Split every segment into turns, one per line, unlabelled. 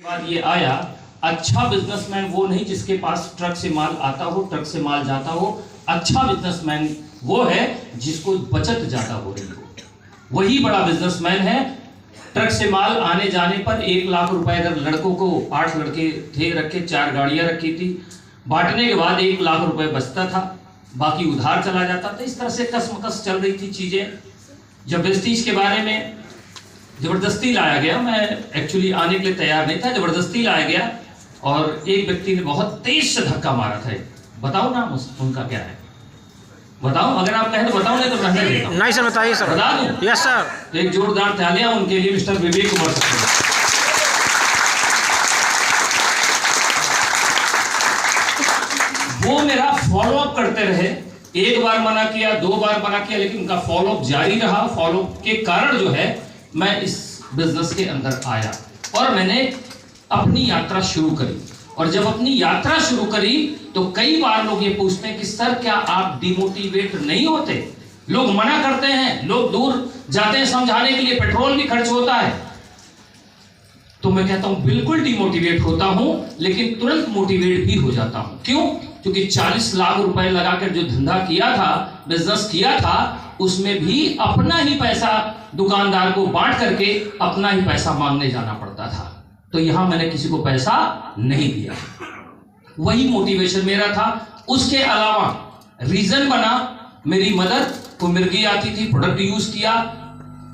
बाद ये आया, अच्छा बिजनेसमैन वो नहीं जिसके पास ट्रक से माल आता हो, ट्रक से माल जाता हो। अच्छा बिजनेसमैन वो है जिसको बचत ज्यादा हो रही हो, वही बड़ा बिजनेसमैन है। ट्रक से माल आने जाने पर 1 लाख रुपए, अगर लड़कों को 8 लड़के थे रखे, 4 गाड़ियां रखी थी, बांटने के बाद 1 लाख रुपए बचता था, बाकी उधार चला जाता था। इस तरह से कसमकस चल रही थी चीजें। जब वेस्टीज के बारे में जबरदस्ती लाया गया, मैं एक्चुअली आने के लिए तैयार नहीं था, जबरदस्ती लाया गया और एक व्यक्ति ने बहुत तेज से धक्का मारा था। बताओ नाम उनका क्या है? बताओ, अगर आप कहें तो बताओ, नहीं तो कहने देता हूं।
नहीं सर, बताइए सर।
बता दूं?
Yes sir.
तो एक जोरदार तालियां उनके लिए मिस्टर विवेक कुमार सकते। वो मेरा फॉलोअप करते रहे, 1 बार मना किया, 2 बार मना किया, लेकिन उनका फॉलोअप जारी रहा। फॉलोअप के कारण जो है मैं इस बिजनेस के अंदर आया और मैंने अपनी यात्रा शुरू करी। और जब अपनी यात्रा शुरू करी तो कई बार लोग ये पूछते हैं कि सर क्या आप डिमोटिवेट नहीं होते? लोग मना करते हैं, लोग दूर जाते हैं समझाने के लिए, पेट्रोल भी खर्च होता है। तो मैं कहता हूं बिल्कुल डिमोटिवेट होता हूं, लेकिन तुरंत मोटिवेट भी हो जाता हूं। क्यों? क्योंकि 40 लाख रुपए लगाकर जो धंधा किया था, बिजनेस किया था, उसमें भी अपना ही पैसा दुकानदार को बांट करके अपना ही पैसा मांगने जाना पड़ता था। तो यहां मैंने किसी को पैसा नहीं दिया, वही मोटिवेशन मेरा था। उसके अलावा रीजन बना, मेरी मदर को मिर्गी आती थी, प्रोडक्ट यूज किया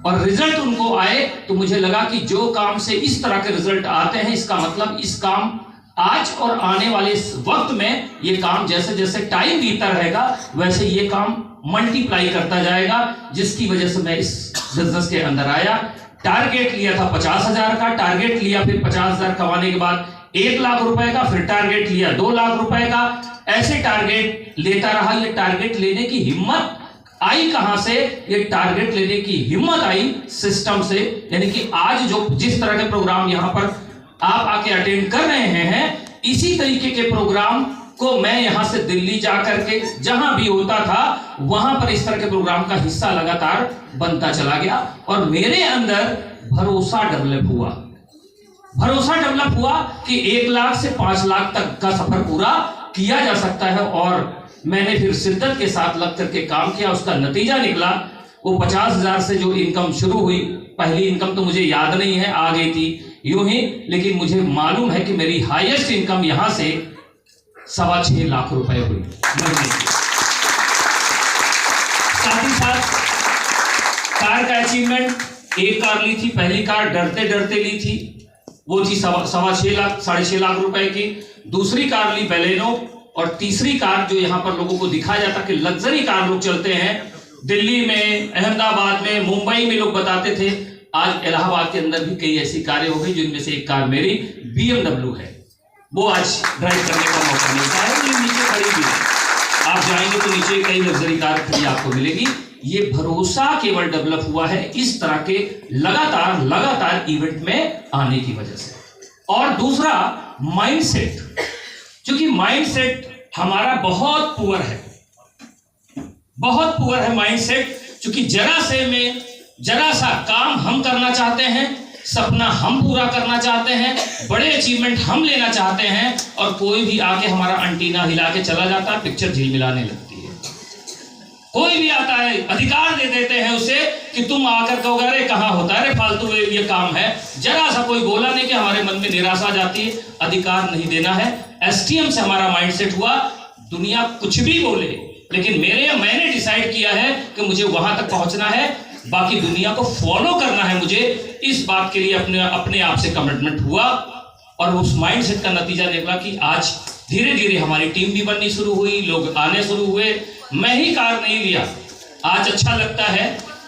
और रिजल्ट उनको आए, तो मुझे लगा कि जो काम से इस तरह के रिजल्ट आते हैं, इसका मतलब इस काम आज और आने वाले इस वक्त में ये काम जैसे जैसे टाइम बीतता रहेगा वैसे ये काम मल्टीप्लाई करता जाएगा, जिसकी वजह से मैं इस बिजनेस के अंदर आया। टारगेट लिया था 50,000 का, टारगेट लिया, फिर 50,000 कमाने के बाद 1 लाख रुपए का, फिर टारगेट लिया 2 लाख रुपए का। ऐसे टारगेट लेता रहा। ये टारगेट लेने की हिम्मत आई कहां से? ये टारगेट लेने की हिम्मत आई सिस्टम से। यानी कि आज जो जिस तरह के प्रोग्राम यहां पर आप आके अटेंड कर रहे हैं, इसी तरीके के प्रोग्राम को मैं यहां से दिल्ली जाकर के जहां भी होता था वहां पर इस तरह के प्रोग्राम का हिस्सा लगातार बनता चला गया और मेरे अंदर भरोसा डेवलप हुआ। भरोसा डेवलप हुआ कि 1 लाख से 5 लाख तक का सफर पूरा किया जा सकता है। और मैंने फिर शिद्दत के साथ लग करके काम किया। उसका नतीजा निकला, वो 50,000 से जो इनकम शुरू हुई, पहली इनकम तो मुझे याद नहीं है, आ गई थी यूं ही, लेकिन मुझे मालूम है कि मेरी हाईएस्ट इनकम यहां से 6.25 लाख रुपए हुई महीने की। साथ ही साथ कार का अचीवमेंट, एक कार ली थी, पहली कार डरते डरते ली थी, वो थी 6.25 लाख, 6.5 लाख रुपए की। दूसरी कार ली बेलेनो, और तीसरी कार जो यहां पर लोगों को दिखाया जाता कि लग्जरी कार लोग चलते हैं, दिल्ली में, अहमदाबाद में, मुंबई में लोग बताते थे, आज इलाहाबाद के अंदर भी कई ऐसी कारें हो गई, जिनमें से एक कार मेरी BMW है। वो आज ड्राइव करने का मौका मिलता है। ये नीचे खड़ी भी है, आप जाएंगे तो नीचे कई लग्जरी कार खड़ी आपको मिलेगी। ये भरोसा केवल डेवलप हुआ है इस तरह के लगातार इवेंट में आने की वजह से। और दूसरा माइंडसेट, क्योंकि माइंडसेट हमारा बहुत पुअर है, बहुत पुअर है माइंडसेट। क्योंकि जरा सा काम हम करना चाहते हैं, सपना हम पूरा करना चाहते हैं, बड़े अचीवमेंट हम लेना चाहते हैं, और कोई भी आके हमारा अंटीना हिला के चला जाता है, पिक्चर झिलमिलाने लगती है। कोई भी आता है, अधिकार दे देते हैं उसे कि तुम आकर कहोगे अरे कहाँ होता है, अरे फालतू ये काम है। जरा सा कोई बोला नहीं कि हमारे मन में निराशा जाती है, अधिकार नहीं देना है। STM से हमारा माइंडसेट हुआ, दुनिया कुछ भी बोले, लेकिन मैंने डिसाइड किया है कि मुझे वहां तक पहुंचना है, बाकी दुनिया को फॉलो करना है मुझे। इस बात के लिए अपने आप से कमिटमेंट हुआ और उस माइंडसेट का नतीजा निकला कि आज धीरे धीरे हमारी टीम भी बननी शुरू हुई, लोग आने शुरू हुए। मैं ही कार नहीं लिया। आज अच्छा लगता है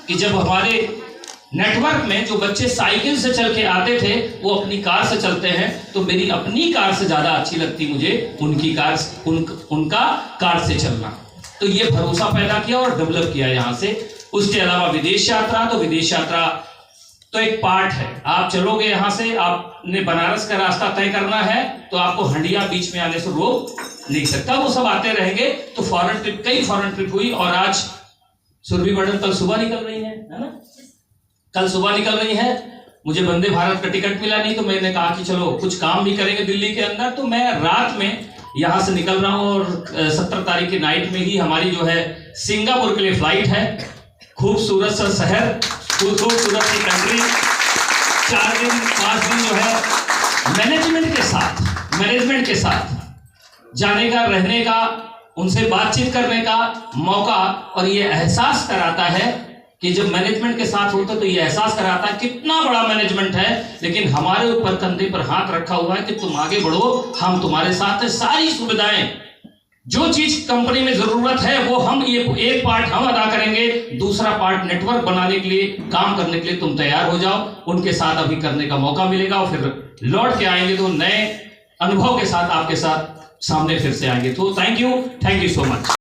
कि जब हमारे नेटवर्क में जो बच्चे साइकिल से चल के आते थे वो अपनी कार से चलते हैं, तो मेरी अपनी कार से ज्यादा अच्छी लगती मुझे उनकी कार, उनका कार से चलना। तो ये भरोसा पैदा किया और डेवलप किया यहां से। उसके अलावा विदेश यात्रा, तो विदेश यात्रा तो एक पार्ट है। आप चलोगे यहां से, आपने बनारस का रास्ता तय करना है, तो आपको हंडिया बीच में आने से रोक नहीं सकता, वो सब आते रहेंगे। तो फॉरेन ट्रिप, कई फॉरेन ट्रिप हुई। और आज सुरभि मैडम कल सुबह निकल रही है ना, कल सुबह निकल रही है मुझे वंदे भारत का टिकट मिला नहीं, तो मैंने कहा कि चलो कुछ काम भी करेंगे दिल्ली के अंदर। तो मैं रात में यहाँ से निकल रहा हूँ और 17 तारीख की नाइट में ही हमारी जो है सिंगापुर के लिए फ्लाइट है। खूबसूरत सा शहर, खूबसूरत सी कंट्री, 4 दिन 5 दिन जो है मैनेजमेंट के साथ जाने का, रहने का, उनसे बातचीत करने का मौका, और ये एहसास कराता है कि जब मैनेजमेंट के साथ होता तो ये एहसास कराता है कितना बड़ा मैनेजमेंट है, लेकिन हमारे ऊपर कंधे पर हाथ रखा हुआ है कि तुम आगे बढ़ो, हम तुम्हारे साथ है। सारी सुविधाएं, जो चीज कंपनी में जरूरत है वो हम, ये एक पार्ट हम अदा करेंगे, दूसरा पार्ट नेटवर्क बनाने के लिए, काम करने के लिए तुम तैयार हो जाओ। उनके साथ अभी करने का मौका मिलेगा और फिर लौट के आएंगे तो नए अनुभव के साथ आपके साथ सामने फिर से आएंगे। तो थैंक यू सो मच।